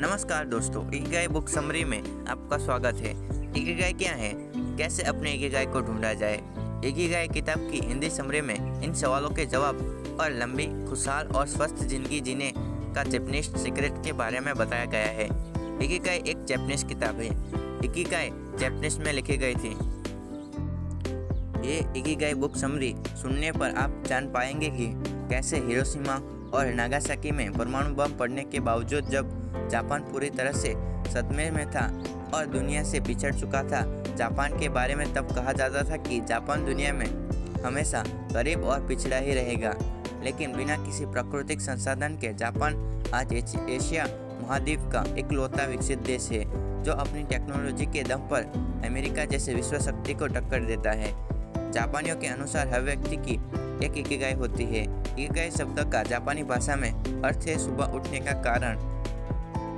नमस्कार दोस्तों, Ikigai book summary में आपका स्वागत है। इकिगाई क्या है, कैसे अपने इकिगाई को ढूंढा जाए। इकिगाई किताब की हिंदी समरी में इन सवालों के जवाब और लंबी, खुशहाल और स्वस्थ जिंदगी जीने का जैपनीज सीक्रेट के बारे में बताया गया है। इकिगाई एक जैपनीज किताब है। इकिगाई जैपनीज में लिखी गई थी। ये इकिगाई बुक समरी सुनने पर आप जान पाएंगे कि कैसे हिरोशिमा और नागासाकी में परमाणु बम पड़ने के बावजूद जब जापान पूरी तरह से सदमे में था और दुनिया से पिछड़ चुका था, जापान के बारे में तब कहा जाता था कि जापान दुनिया में हमेशा गरीब और पिछड़ा ही रहेगा। लेकिन बिना किसी प्राकृतिक संसाधन के जापान आज एशिया महाद्वीप का इकलौता विकसित देश है जो अपनी टेक्नोलॉजी के दम पर अमेरिका जैसे विश्व शक्ति को टक्कर देता है। जापानियों के अनुसार हर व्यक्ति की एक इकिगाई होती है। इकिगाई शब्द का जापानी भाषा में अर्थ है सुबह उठने का कारण।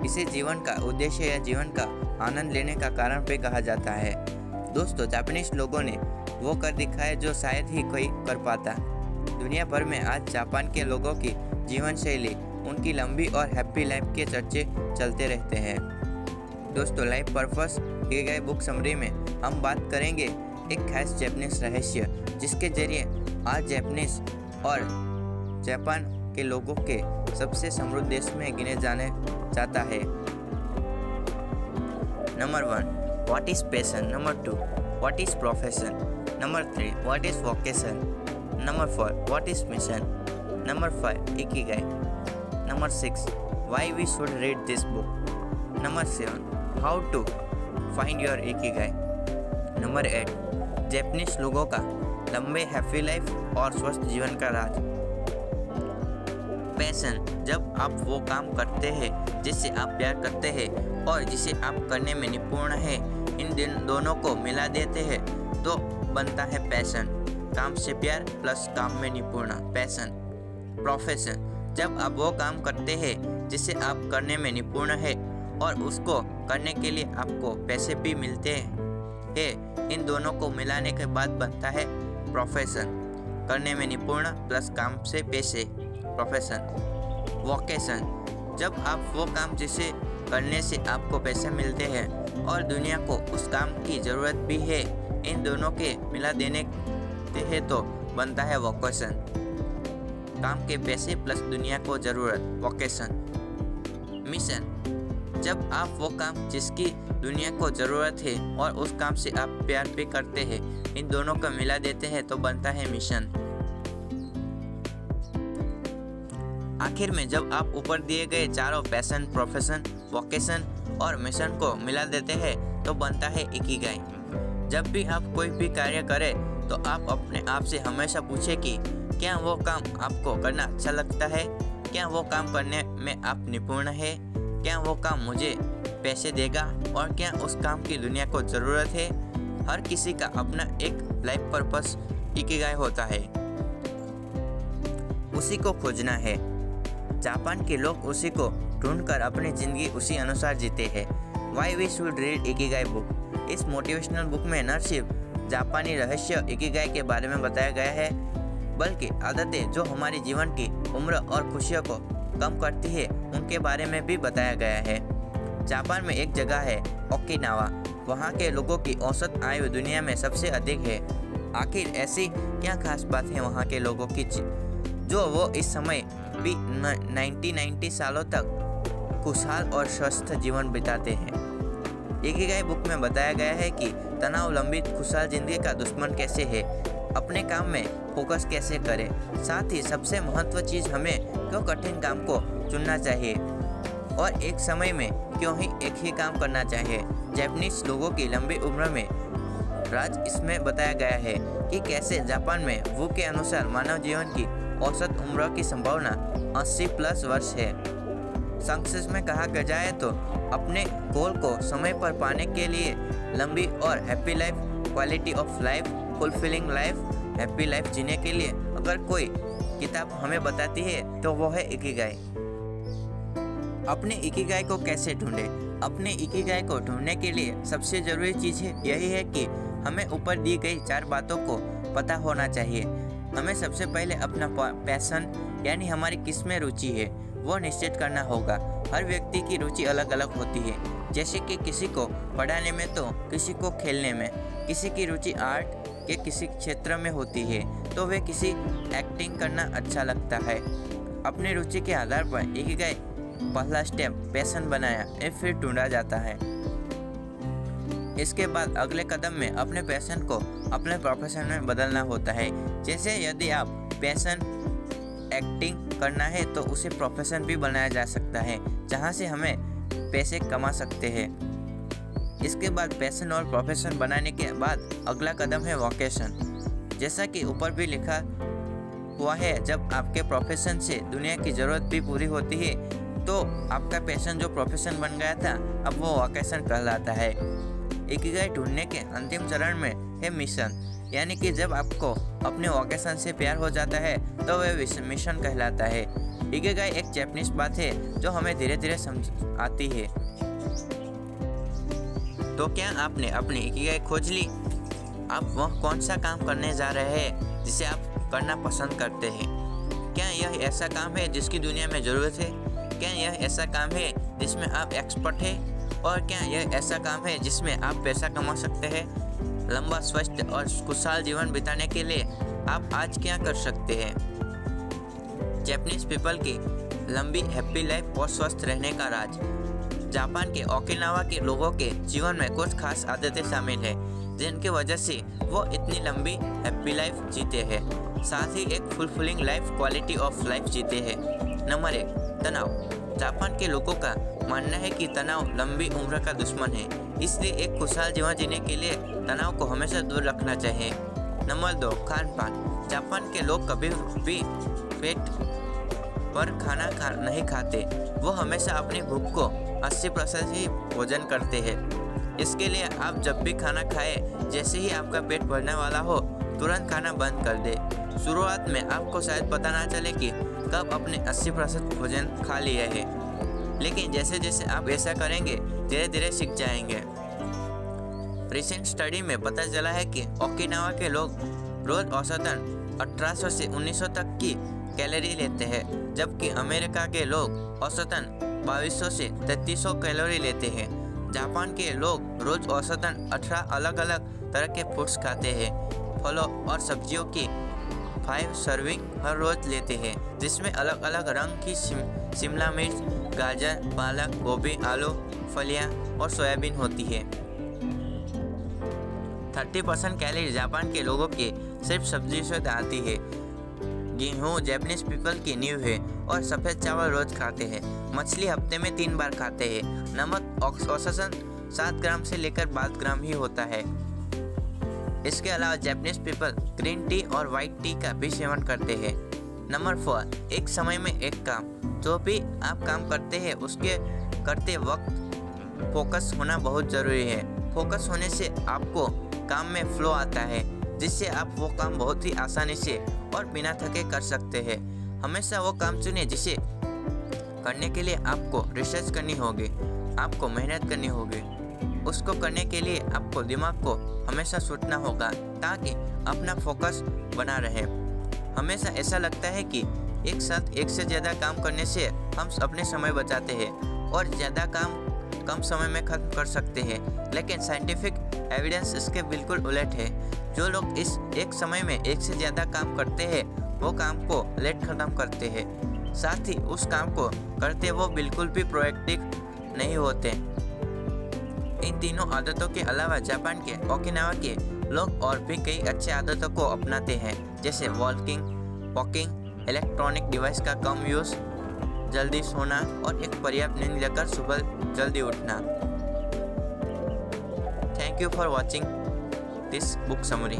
इसे जीवन का उद्देश्य या जीवन का आनंद लेने का कारण भी कहा जाता है। दोस्तों, जापानीज लोगों ने वो कर दिखाया जो शायद ही कोई कर पाता। दुनिया भर में आज जापान के लोगों की जीवन शैली, उनकी लंबी और हैप्पी लाइफ के चर्चे चलते रहते हैं। दोस्तों, life purpose Ikigai book summary में हम बात करेंगे एक खास जापानीज रहस्य जिसके जरिए आज जापानीज और जापान के लोगों के सबसे समृद्ध देश में गिने जाने जाता है। Number 1, what is passion. Number 2, what is profession. Number 3, what is vocation. Number 4, what is mission. Number 5, Ikigai. Number 6, why we should read this book. Number 7, how to find your Ikigai. Number 8, Japanese लोगों का लंबे happy life और स्वस्थ जीवन का राज। Passion, जब आप वो काम करते हैं जिससे आप प्यार करते हैं और जिसे आप करने में निपुण हैं, इन दोनों को मिला देते हैं तो बनता है पैशन। काम से प्यार प्लस काम में निपुण, पैशन। प्रोफेशन, जब आप वो काम करते हैं जिसे आप करने में निपुण है और उसको करने के लिए आपको पैसे भी मिलते हैं, इन दोनों को मिलाने के बाद बनता है प्रोफेशन। करने में निपुण प्लस काम से पैसे, प्रोफेशन। वोकेशन, जब आप वो काम जिसे करने से आपको पैसे मिलते हैं और दुनिया को उस काम की ज़रूरत भी है, इन दोनों के मिला देने हैं तो बनता है वोकेशन। काम के पैसे प्लस दुनिया को ज़रूरत, वोकेशन। मिशन, जब आप वो काम जिसकी दुनिया को ज़रूरत है और उस काम से आप प्यार भी करते हैं, इन दोनों को मिला देते हैं तो बनता है मिशन। आखिर में जब आप ऊपर दिए गए चारों पैशन, प्रोफेशन, वोकेशन और मिशन को मिला देते हैं तो बनता है इकिगाई। जब भी आप कोई भी कार्य करें तो आप अपने आप से हमेशा पूछें कि क्या वो काम आपको करना अच्छा लगता है, क्या वो काम करने में आप निपुण है, क्या वो काम मुझे पैसे देगा और क्या उस काम की दुनिया को ज़रूरत है। हर किसी का अपना एक लाइफ पर्पस इकिगाई होता है, उसी को खोजना है। जापान के लोग उसी को ढूंढकर अपनी ज़िंदगी उसी अनुसार जीते हैं। Why we should read Ikigai book. इस मोटिवेशनल बुक में न सिर्फ जापानी रहस्य इकिगाई के बारे में बताया गया है, बल्कि आदतें जो हमारे जीवन की उम्र और खुशियों को कम करती है उनके बारे में भी बताया गया है। जापान में एक जगह है ओकिनावा, वहाँ के लोगों की औसत आयु दुनिया में सबसे अधिक है। आखिर ऐसी क्या खास बात है वहाँ के लोगों की जो वो इस समय भी 90 सालों तक खुशहाल और स्वस्थ जीवन बिताते हैं। इकिगाई बुक में बताया गया है कि तनाव लंबी खुशहाल जिंदगी का दुश्मन कैसे है, अपने काम में फोकस कैसे करें, साथ ही सबसे महत्वपूर्ण चीज़ हमें क्यों कठिन काम को चुनना चाहिए और एक समय में क्यों ही एक ही काम करना चाहिए। जापानीज लोगों की लंबी उम्र में राज इसमें बताया गया है कि कैसे जापान में वो के अनुसार मानव जीवन की औसत उम्र की संभावना 80+ वर्ष है। संक्षेप में कहा जाए तो अपने गोल को समय पर पाने के लिए लंबी और happy life, quality of life, fulfilling life, happy life जीने के लिए अगर कोई किताब हमें बताती है तो वो है इकिगाई। अपने इकिगाई को कैसे ढूंढें? अपने इकिगाई को ढूंढने के लिए सबसे ज़रूरी चीज़ यही है कि हमें ऊपर दी गई 4 बातों को पता होना चाहिए। हमें सबसे पहले अपना पैशन यानी हमारी किस में रुचि है वो निश्चित करना होगा। हर व्यक्ति की रुचि अलग अलग होती है, जैसे कि किसी को पढ़ाने में तो किसी को खेलने में, किसी की रुचि आर्ट के किसी क्षेत्र में होती है तो वे किसी एक्टिंग करना अच्छा लगता है। अपनी रुचि के आधार पर इकिगाई पहला स्टेप पैशन बनाया या फिर ढूंढा जाता है। इसके बाद अगले कदम में अपने पैशन को अपने प्रोफेशन में बदलना होता है। जैसे यदि आप पैशन एक्टिंग करना है तो उसे प्रोफेशन भी बनाया जा सकता है, जहां से हमें पैसे कमा सकते हैं। इसके बाद पैशन और प्रोफेशन बनाने के बाद अगला कदम है वोकेशन। जैसा कि ऊपर भी लिखा हुआ है, जब आपके प्रोफेशन से दुनिया की ज़रूरत भी पूरी होती है तो आपका पैशन जो प्रोफेशन बन गया था अब वो वोकेशन कहलाता है। इकिगाई ढूंढने के अंतिम चरण में है मिशन, यानी कि जब आपको अपने वोकेशन से प्यार हो जाता है तो वह मिशन कहलाता है। इकिगाई एक जापानीज बात है जो हमें धीरे धीरे समझ आती है। तो क्या आपने अपनी इकिगाई खोज ली? आप वह कौन सा काम करने जा रहे हैं जिसे आप करना पसंद करते हैं? क्या यह ऐसा काम है जिसकी दुनिया में ज़रूरत है? क्या यह ऐसा काम है जिसमें आप एक्सपर्ट हैं? और क्या यह ऐसा काम है जिसमें आप पैसा कमा सकते हैं? लंबा, स्वस्थ और खुशहाल जीवन बिताने के लिए आप आज क्या कर सकते हैं? जापानीज पीपल की लंबी हैप्पी लाइफ और स्वस्थ रहने का राज। जापान के ओकिनावा के लोगों के जीवन में कुछ खास आदतें शामिल हैं जिनकी वजह से वो इतनी लंबी हैप्पी लाइफ जीते हैं, साथ ही एक fulfilling life quality of life जीते हैं। नंबर 1, तनाव। जापान के लोगों का मानना है कि तनाव लंबी उम्र का दुश्मन है, इसलिए एक खुशहाल जीवन जीने के लिए तनाव को हमेशा दूर रखना चाहिए। नंबर 2, खान पान। जापान के लोग कभी भी पेट पर खाना नहीं खाते, वो हमेशा अपनी भूख को 80% ही भोजन करते हैं। इसके लिए आप जब भी खाना खाएं, जैसे ही आपका पेट भरने वाला हो तुरंत खाना बंद कर दे। शुरुआत में आपको शायद पता ना चले कि कब अपने 80% भोजन खा लिया है, लेकिन जैसे जैसे आप ऐसा करेंगे धीरे धीरे सीख जाएंगे। रिसेंट स्टडी में पता चला है कि ओकिनावा के लोग रोज औसतन 1800 से 1900 तक की कैलोरी लेते हैं, जबकि अमेरिका के लोग औसतन 2200 से 3300 कैलोरी लेते हैं। जापान के लोग रोज औसतन 18 अलग अलग तरह के फूड्स खाते हैं। फलों और सब्जियों की 5 सर्विंग हर रोज लेते हैं, जिसमें अलग अलग रंग की शिमला मिर्च, गाजर, पालक, गोभी, आलू, फलियां और सोयाबीन होती है। 30% कैलोरी जापान के लोगों के सिर्फ सब्जी से आती है। गेहूँ जापानीज पीपल की नींव है और सफ़ेद चावल रोज खाते हैं। मछली हफ्ते में 3 बार खाते हैं। नमक औसतन 7 ग्राम से लेकर 12 ग्राम ही होता है। इसके अलावा जापानीज पीपल ग्रीन टी और वाइट टी का भी सेवन करते हैं। नंबर 4, एक समय में एक काम। जो भी आप काम करते हैं उसके करते वक्त फोकस होना बहुत ज़रूरी है। फोकस होने से आपको काम में फ्लो आता है, जिससे आप वो काम बहुत ही आसानी से और बिना थके कर सकते हैं। हमेशा वो काम चुनें जिसे करने के लिए आपको रिसर्च करनी होगी, आपको मेहनत करनी होगी। उसको करने के लिए आपको दिमाग को हमेशा सोचना होगा ताकि अपना फोकस बना रहे। हमेशा ऐसा लगता है कि एक साथ एक से ज़्यादा काम करने से हम अपने समय बचाते हैं और ज़्यादा काम कम समय में खत्म कर सकते हैं, लेकिन साइंटिफिक एविडेंस इसके बिल्कुल उलट है। जो लोग इस एक समय में एक से ज़्यादा काम करते हैं वो काम को लेट खत्म करते हैं, साथ ही उस काम को करते वो बिल्कुल भी प्रोएक्टिव नहीं होते। इन तीनों आदतों के अलावा जापान के ओकिनावा के लोग और भी कई अच्छी आदतों को अपनाते हैं, जैसे वॉकिंग, इलेक्ट्रॉनिक डिवाइस का कम यूज़, जल्दी सोना और एक पर्याप्त नींद लेकर सुबह जल्दी उठना। Thank you for watching this book summary.